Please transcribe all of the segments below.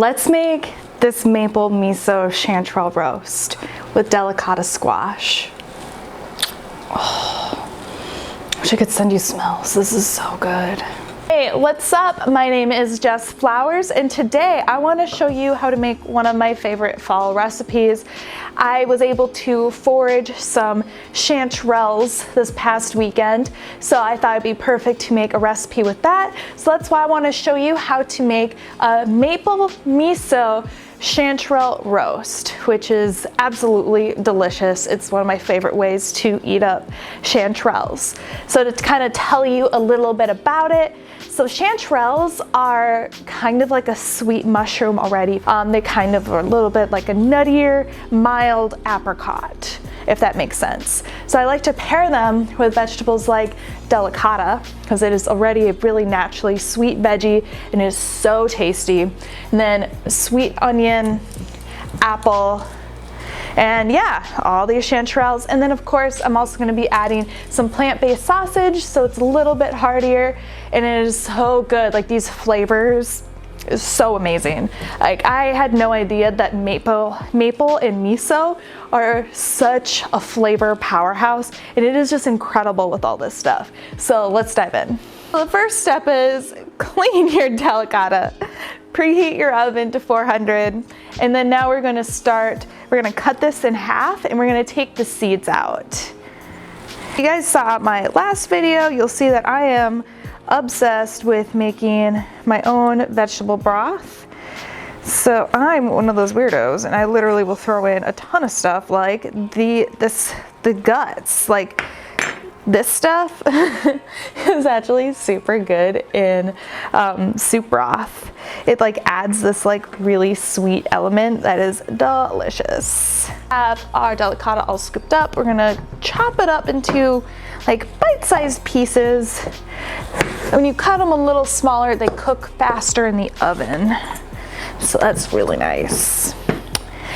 Let's make this maple miso chanterelle roast with delicata squash. Oh, wish I could send you smells. This is so good. Hey, what's up? My name is Jess Flowers, and today I want to show you how to make one of my favorite fall recipes. I was able to forage some chanterelles this past weekend, so I thought it'd be perfect to make a recipe with that. So that's why I want to show you how to make a maple miso chanterelle roast, which is absolutely delicious. It's one of my favorite ways to eat up chanterelles. So to kind of tell you a little bit about it, so chanterelles are kind of like a sweet mushroom already. They kind of are a little bit like a nuttier, mild apricot, if that makes sense. So I like to pair them with vegetables like delicata, because it is already a really naturally sweet veggie and it is so tasty. And then sweet onion, apple, and yeah, all these chanterelles. And then of course, I'm also gonna be adding some plant-based sausage, so it's a little bit heartier, and it is so good. Like, these flavors is so amazing. Like, I had no idea that maple and miso are such a flavor powerhouse, and it is just incredible with all this stuff. So let's dive in. So the first step is clean your delicata. Preheat your oven to 400, and then now we're gonna cut this in half, and we're gonna take the seeds out. If you guys saw my last video, you'll see that I am obsessed with making my own vegetable broth. So I'm one of those weirdos, and I literally will throw in a ton of stuff, like the guts. Like, this stuff is actually super good in soup broth. It like adds this like really sweet element that is delicious. Have our delicata all scooped up. We're gonna chop it up into like bite-sized pieces. When you cut them a little smaller, they cook faster in the oven. So that's really nice.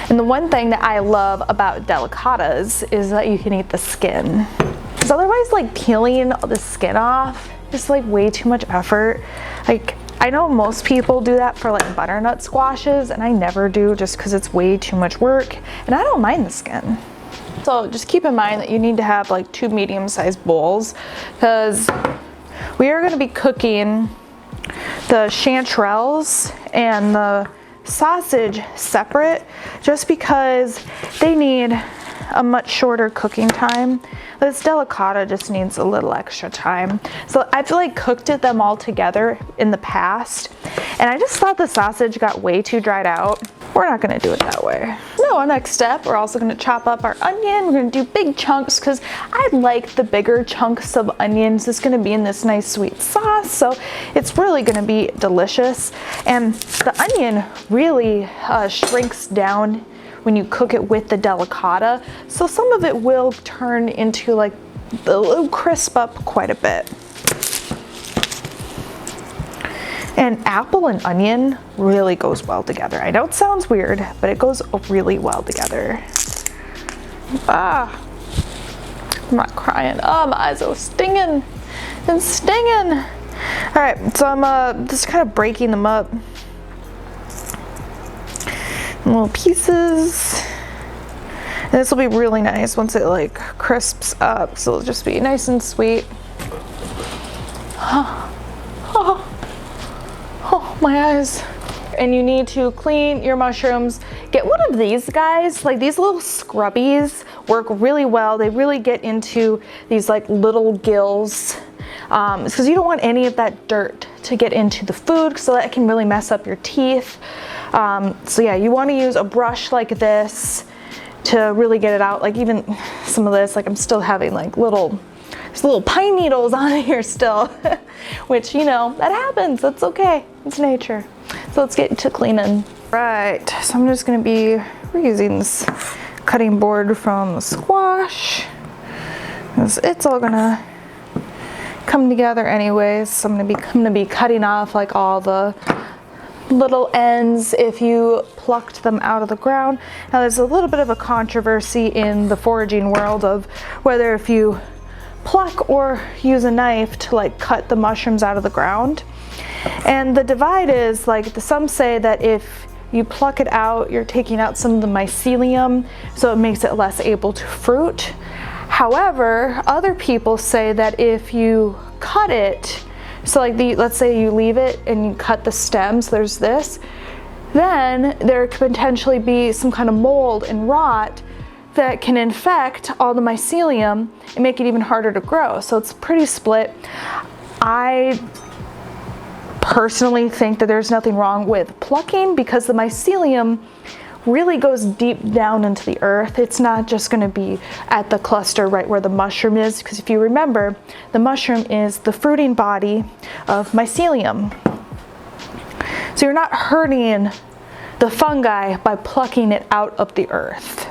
And the one thing that I love about delicatas is that you can eat the skin. Because otherwise, like, peeling the skin off is like way too much effort. Like, I know most people do that for like butternut squashes, and I never do, just because it's way too much work, and I don't mind the skin. So just keep in mind that you need to have like 2 medium-sized bowls, because we are going to be cooking the chanterelles and the sausage separate, just because they need a much shorter cooking time. This delicata just needs a little extra time. So I've like cooked them all together in the past, and I just thought the sausage got way too dried out. We're not gonna do it that way. So our next step, we're also gonna chop up our onion. We're gonna do big chunks, because I like the bigger chunks of onions. It's gonna be in this nice sweet sauce, so it's really gonna be delicious. And the onion really shrinks down when you cook it with the delicata, so some of it will turn into like a little crisp up quite a bit. And apple and onion really goes well together. I know it sounds weird, but it goes really well together. Ah, I'm not crying. Oh, my eyes are stinging and stinging. All right, so I'm just kind of breaking them up in little pieces. And this will be really nice once it like crisps up, so it'll just be nice and sweet. Oh, my eyes. And you need to clean your mushrooms. Get one of these guys, like these little scrubbies work really well. They really get into these like little gills, because you don't want any of that dirt to get into the food, so that can really mess up your teeth. So yeah, you want to use a brush like this to really get it out. Like, even some of this, like, I'm still having like there's little pine needles on here still, which, you know, that happens. That's okay. It's nature. So let's get to cleaning. Right, so I'm just gonna be reusing this cutting board from the squash, because it's all gonna come together anyways. So I'm gonna be cutting off like all the little ends if you plucked them out of the ground. Now, there's a little bit of a controversy in the foraging world of whether if you pluck or use a knife to like cut the mushrooms out of the ground. And the divide is like, some say that if you pluck it out, you're taking out some of the mycelium, so it makes it less able to fruit. However, other people say that if you cut it, so like let's say you leave it and you cut the stems, there's this, then there could potentially be some kind of mold and rot that can infect all the mycelium and make it even harder to grow. So it's pretty split. I personally think that there's nothing wrong with plucking because the mycelium really goes deep down into the earth. It's not just going to be at the cluster right where the mushroom is, because if you remember, the mushroom is the fruiting body of mycelium. So you're not hurting the fungi by plucking it out of the earth.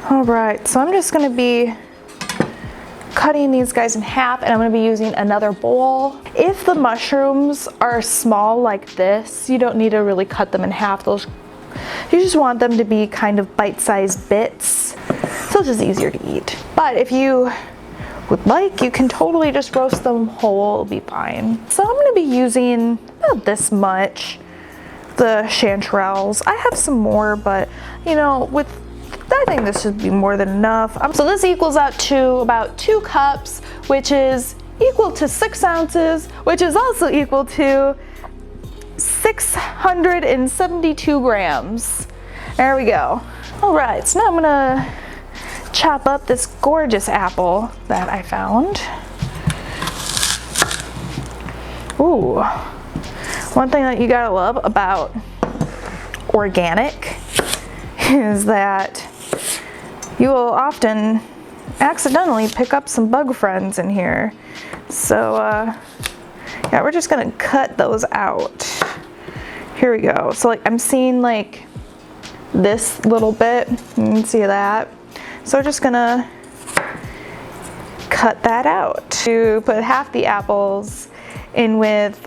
All right, so I'm just going to be cutting these guys in half, and I'm going to be using another bowl. If the mushrooms are small like this, you don't need to really cut them in half. You just want them to be kind of bite-sized bits, so it's just easier to eat. But if you would like, you can totally just roast them whole, it'll be fine. So I'm going to be using about this much, the chanterelles. I have some more, but you know, I think this should be more than enough. So this equals out to about 2 cups, which is equal to 6 ounces, which is also equal to 672 grams. There we go. All right, so now I'm gonna chop up this gorgeous apple that I found. Ooh, one thing that you gotta love about organic is that you will often accidentally pick up some bug friends in here. So yeah, we're just gonna cut those out. Here we go. So like I'm seeing like this little bit, you can see that. So we're just gonna cut that out. To put half the apples in with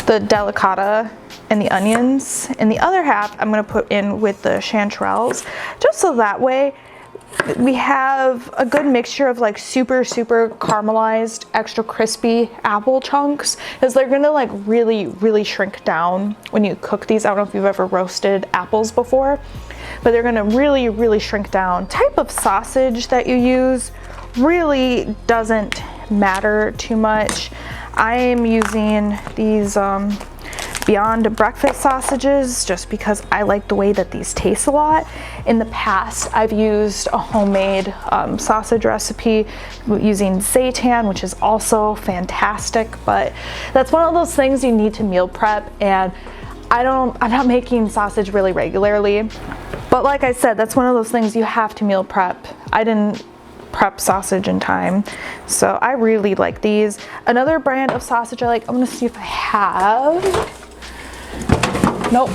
the delicata and the onions, and the other half I'm gonna put in with the chanterelles, just so that way we have a good mixture of like super caramelized, extra crispy apple chunks, because they're gonna like really shrink down when you cook these. I don't know if you've ever roasted apples before, but they're gonna really shrink down. Type of sausage that you use really doesn't matter too much. I am using these Beyond breakfast sausages just because I like the way that these taste a lot. In the past, I've used a homemade sausage recipe using seitan, which is also fantastic, but that's one of those things you need to meal prep, and I'm not making sausage really regularly, but like I said, that's one of those things you have to meal prep. I didn't prep sausage in time, so I really like these. Another brand of sausage I like, I'm gonna see if I have. Nope,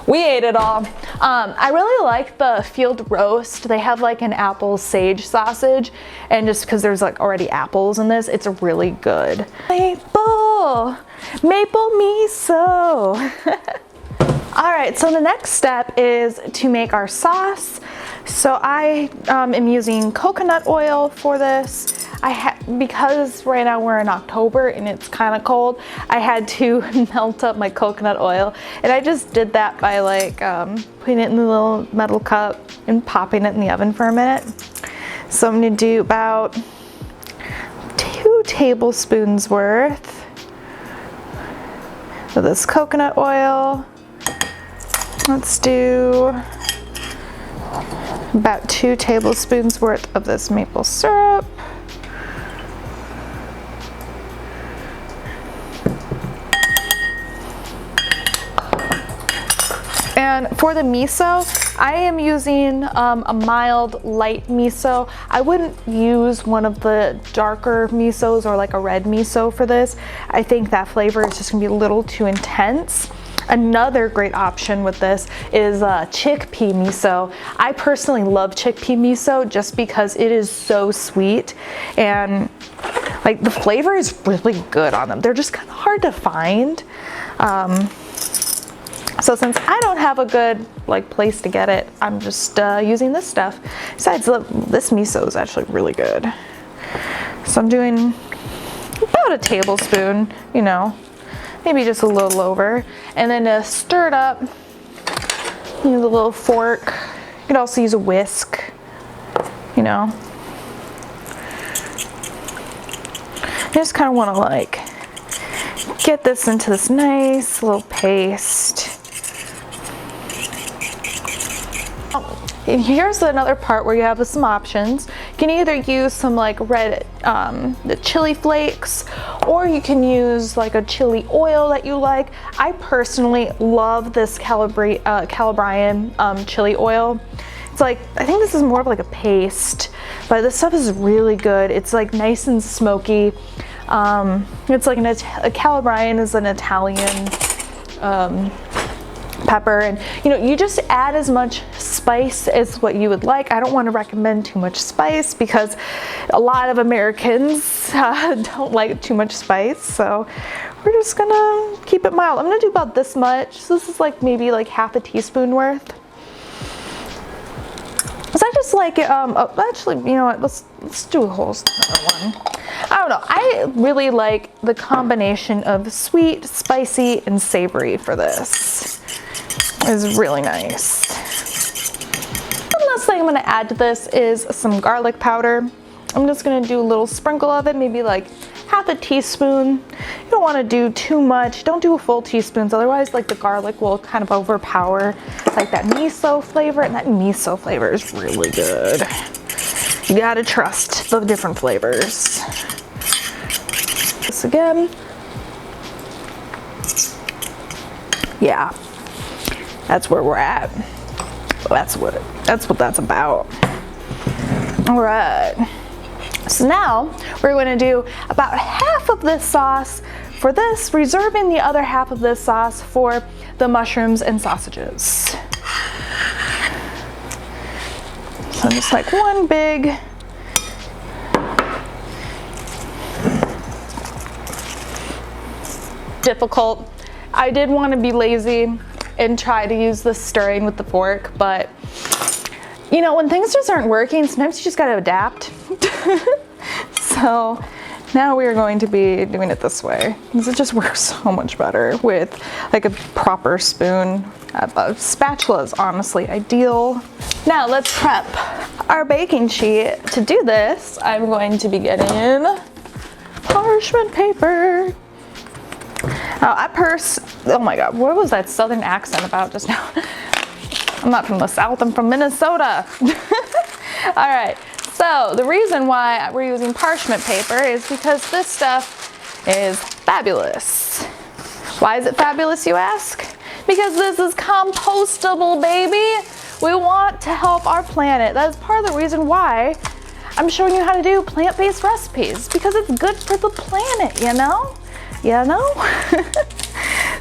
we ate it all. I really like the field roast. They have like an apple sage sausage, and just because there's like already apples in this, it's really good. Maple miso. All right, so the next step is to make our sauce. So I am using coconut oil for this. Because right now we're in October and it's kind of cold, I had to melt up my coconut oil, and I just did that by like putting it in the little metal cup and popping it in the oven for a minute. So I'm gonna do about 2 tablespoons worth of this coconut oil. Let's do about 2 tablespoons worth of this maple syrup. And for the miso, I am using a mild light miso. I wouldn't use one of the darker misos or like a red miso for this. I think that flavor is just gonna be a little too intense. Another great option with this is chickpea miso. I personally love chickpea miso just because it is so sweet, and like the flavor is really good on them. They're just kind of hard to find. So since I don't have a good like place to get it, I'm just using this stuff. Besides, this miso is actually really good. So I'm doing about a tablespoon, you know, maybe just a little over. And then to stir it up, use a little fork. You could also use a whisk, you know. I just kind of want to like get this into this nice little paste. And here's another part where you have some options. You can either use some like red the chili flakes, or you can use like a chili oil that you like. I personally love this Calabrian chili oil. It's like, I think this is more of like a paste, but this stuff is really good. It's like nice and smoky. It's like a Calabrian is an Italian pepper, and you know, you just add as much spice as what you would like. I don't want to recommend too much spice because a lot of Americans don't like too much spice, so we're just gonna keep it mild. I'm gonna do about this much. So this is like maybe like half a teaspoon worth. So I just like it, actually, you know what, let's do a whole another one. I don't know, I really like the combination of sweet, spicy, and savory for this. It's really nice. One last thing I'm gonna add to this is some garlic powder. I'm just gonna do a little sprinkle of it, maybe like half a teaspoon. You don't wanna do too much. Don't do a full teaspoon, otherwise like the garlic will kind of overpower like that miso flavor, and that miso flavor is really good. You gotta trust the different flavors. This again. Yeah, that's where we're at. That's what that's about. All right. So now we're going to do about half of this sauce for this, reserving the other half of this sauce for the mushrooms and sausages. So just like one big difficult. I did want to be lazy and try to use the stirring with the fork, but you know, when things just aren't working, sometimes you just got to adapt. So now we are going to be doing it this way because it just works so much better with like a proper spoon. A spatula is honestly ideal. Now let's prep our baking sheet. To do this, I'm going to be getting parchment paper. Oh my God, what was that southern accent about just now? I'm not from the South, I'm from Minnesota. All right, so the reason why we're using parchment paper is because this stuff is fabulous. Why is it fabulous, you ask? Because this is compostable, baby. We want to help our planet. That is part of the reason why I'm showing you how to do plant-based recipes, because it's good for the planet, you know? You know?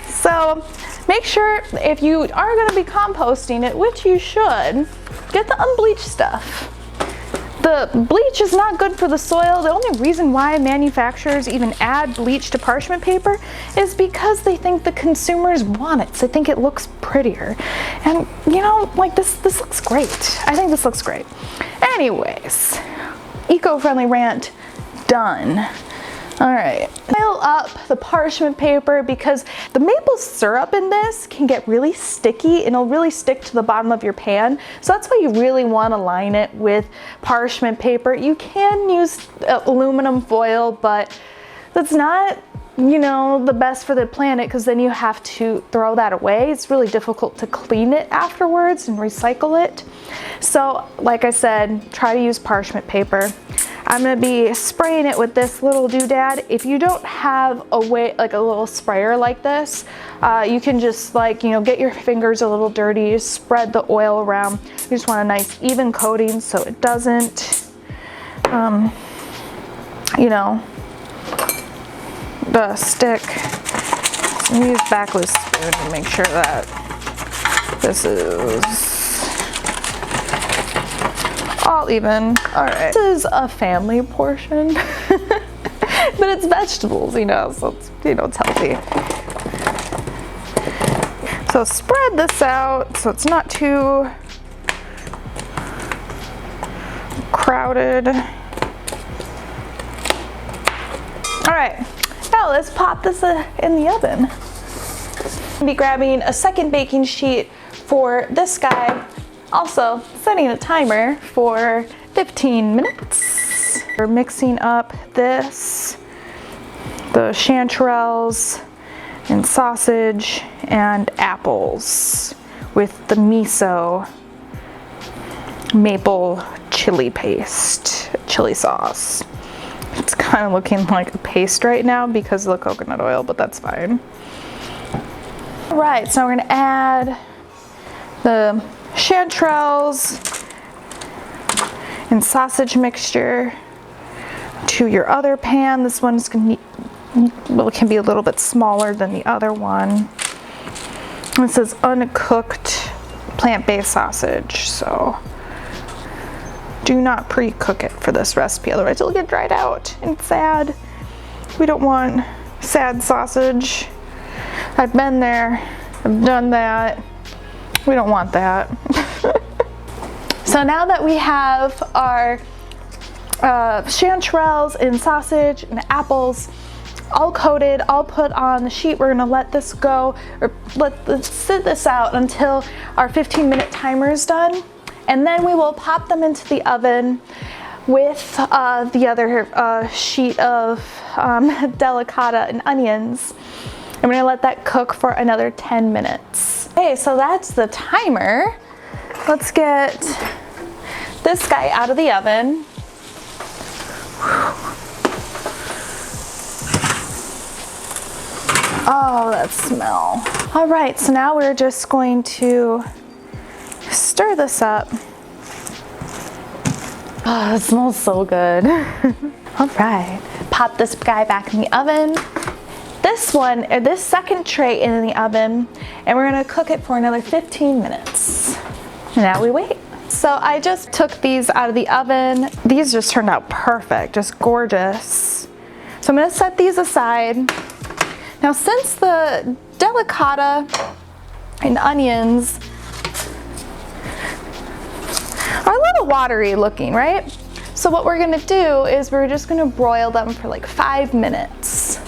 So make sure if you are going to be composting it, which you should, get the unbleached stuff. The bleach is not good for the soil. The only reason why manufacturers even add bleach to parchment paper is because they think the consumers want it. So they think it looks prettier. And you know, like this looks great. I think this looks great. Anyways, eco-friendly rant done. All right, fill up the parchment paper because the maple syrup in this can get really sticky and it'll really stick to the bottom of your pan. So that's why you really want to line it with parchment paper. You can use aluminum foil, but that's not, you know, the best for the planet because then you have to throw that away. It's really difficult to clean it afterwards and recycle it. So like I said, try to use parchment paper. I'm gonna be spraying it with this little doodad. If you don't have a way, like a little sprayer like this, you can just like, you know, get your fingers a little dirty, spread the oil around. You just want a nice even coating so it doesn't, you know, stick. So use backless spoon to make sure that this is all even. All right, this is a family portion, but it's vegetables, you know, so it's, you know, it's healthy. So spread this out so it's not too crowded. All right, now So let's pop this in the oven. I'll be grabbing a second baking sheet for this guy. Also setting a timer for 15 minutes. We're mixing up the chanterelles and sausage and apples with the miso maple chili paste, chili sauce. It's kind of looking like a paste right now because of the coconut oil, but that's fine. All right, so we're gonna add the chanterelles and sausage mixture to your other pan. This one's gonna well, it can be a little bit smaller than the other one. This says uncooked plant-based sausage, so do not pre-cook it for this recipe, otherwise it'll get dried out and sad. We don't want sad sausage. I've been there, I've done that. We don't want that. So now that we have our chanterelles and sausage and apples all coated, all put on the sheet, we're gonna let this go, or sit this out until our 15-minute timer is done. And then we will pop them into the oven with the other sheet of delicata and onions. I'm gonna let that cook for another 10 minutes. Okay, so that's the timer. Let's get this guy out of the oven. Oh, that smell. All right, so now we're just going to stir this up. Oh, it smells so good. All right, pop this guy back in the oven. This second tray in the oven, and we're gonna cook it for another 15 minutes. Now we wait. So I just took these out of the oven. These just turned out perfect, just gorgeous. So I'm gonna set these aside. Now, since the delicata and onions are a little watery looking, right? So what we're gonna do is we're just gonna broil them for like 5 minutes.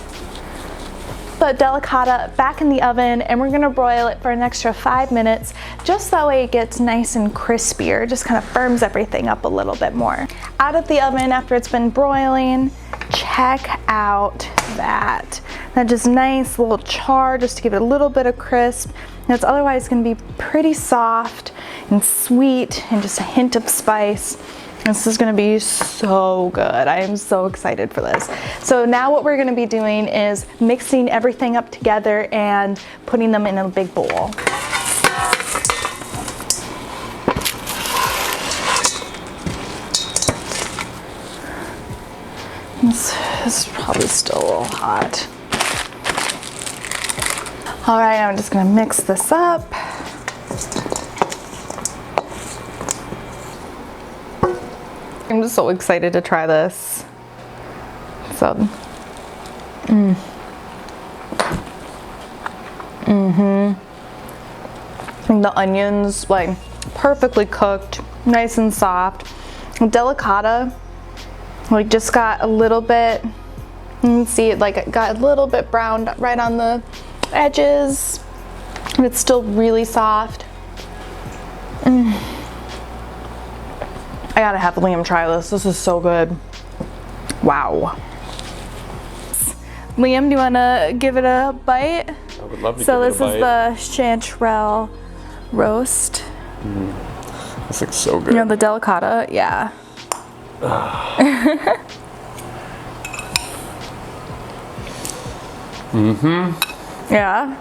The delicata back in the oven, and we're gonna broil it for an extra 5 minutes, just that way it gets nice and crispier, just kind of firms everything up a little bit more. Out of the oven after it's been broiling, check out that. That just nice little char just to give it a little bit of crisp. And it's otherwise gonna be pretty soft and sweet and just a hint of spice. This is gonna be so good. I am so excited for this. So now what we're gonna be doing is mixing everything up together and putting them in a big bowl. This is probably still a little hot. All right, I'm just gonna mix this up. I'm just so excited to try this. So, And the onions, like, perfectly cooked, nice and soft. Delicata, like, just got a little bit, you can see it, like, it got a little bit browned right on the edges, and it's still really soft. I gotta have Liam try this. This is so good. Wow. Liam, do you wanna give it a bite? I would love to give it a bite. So this is the Chanterelle Roast. This looks so good. You know, the delicata, yeah. Yeah?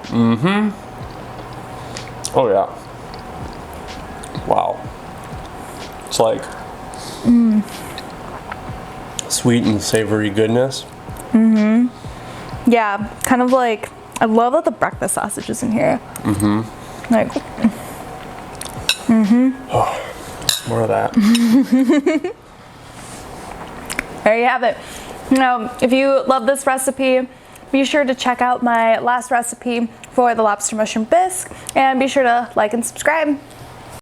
Oh yeah. Wow. It's like sweet and savory goodness. Yeah, kind of like, I love that the breakfast sausage is in here. Like, Oh, more of that. there you have it. Now, if you love this recipe, be sure to check out my last recipe for the lobster mushroom bisque, and be sure to like and subscribe.